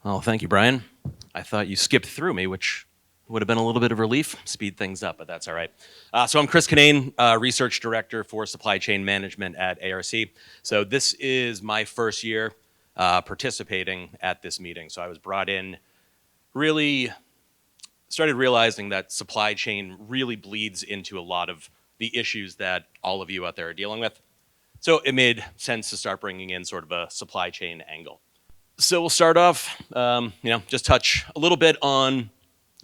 Oh, thank you, Brian. I thought you skipped through me, which would have been a little bit of relief, speed things up, but that's all right. So I'm Chris Cunnane, Research Director for Supply Chain Management at ARC. So this is my first year participating at this meeting. So I was brought in, really started realizing that supply chain really bleeds into a lot of the issues that all of you out there are dealing with. So it made sense to start bringing in sort of a supply chain angle. So we'll start off, just touch a little bit on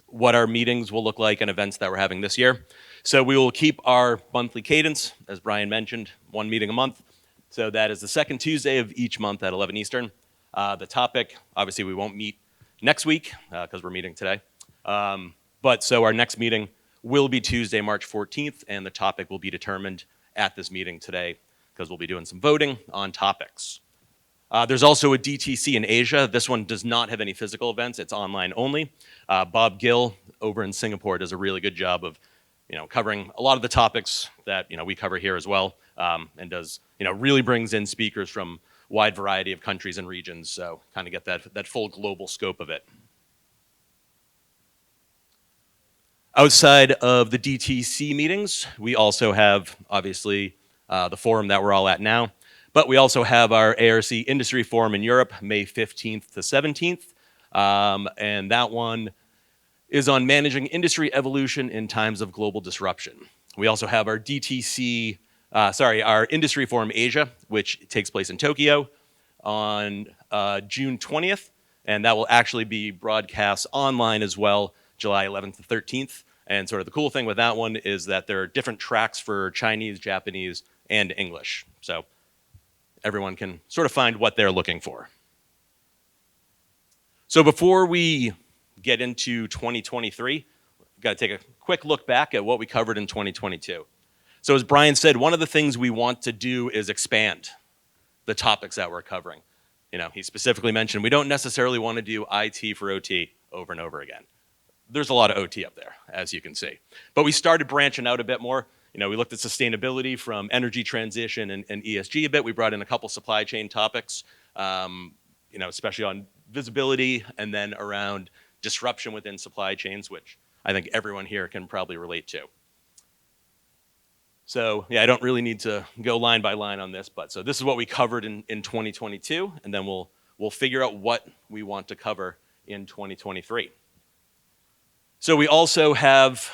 what our meetings will look like and events that we're having this year. So we will keep our monthly cadence, as Brian mentioned, one meeting a month. So that is the second Tuesday of each month at 11 Eastern. The topic, obviously we won't meet next week because we're meeting today. But so our next meeting will be Tuesday, March 14th, and the topic will be determined at this meeting today because we'll be doing some voting on topics. There's also a DTC in Asia. This one does not have any physical events. It's online only. Bob Gill over in Singapore does a really good job of, covering a lot of the topics that, we cover here as well, and does, really brings in speakers from a wide variety of countries and regions. So kind of get that full global scope of it. Outside of the DTC meetings, we also have, obviously, the forum that we're all at now. But we also have our ARC Industry Forum in Europe, May 15th to 17th. And that one is on managing industry evolution in times of global disruption. We also have our our Industry Forum Asia, which takes place in Tokyo on June 20th. And that will actually be broadcast online as well, July 11th to 13th. And sort of the cool thing with that one is that there are different tracks for Chinese, Japanese, and English. So everyone can sort of find what they're looking for. So before we get into 2023, we've got to take a quick look back at what we covered in 2022. So as Brian said, one of the things we want to do is expand the topics that we're covering. He specifically mentioned we don't necessarily want to do IT for OT over and over again. There's a lot of OT up there, as you can see. But we started branching out a bit more. We looked at sustainability from energy transition and ESG a bit. We brought in a couple supply chain topics, especially on visibility and then around disruption within supply chains, which I think everyone here can probably relate to. So I don't really need to go line by line on this, but so this is what we covered in 2022, and then we'll figure out what we want to cover in 2023. So we also have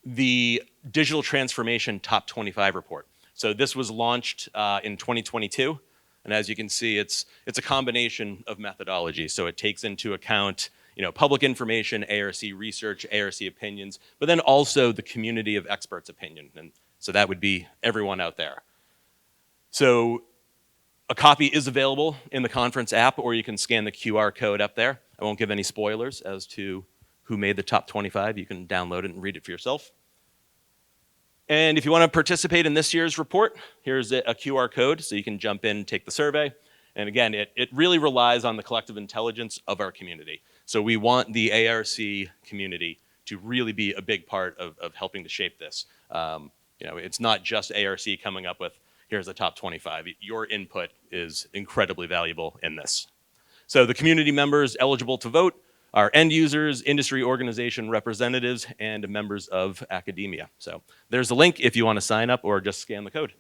the Digital Transformation Top 25 report. So this was launched in 2022, and as you can see, it's a combination of methodologies. So it takes into account, public information, ARC research, ARC opinions, but then also the community of experts' opinion, and so that would be everyone out there. So a copy is available in the conference app, or you can scan the QR code up there. I won't give any spoilers as to who made the top 25. You can download it and read it for yourself. And if you want to participate in this year's report, here's a QR code so you can jump in and take the survey. And again, it really relies on the collective intelligence of our community. So we want the ARC community to really be a big part of helping to shape this. It's not just ARC coming up with, here's the top 25. Your input is incredibly valuable in this. So the community members eligible to vote are end users, industry organization representatives, and members of academia. So there's a link if you want to sign up or just scan the code.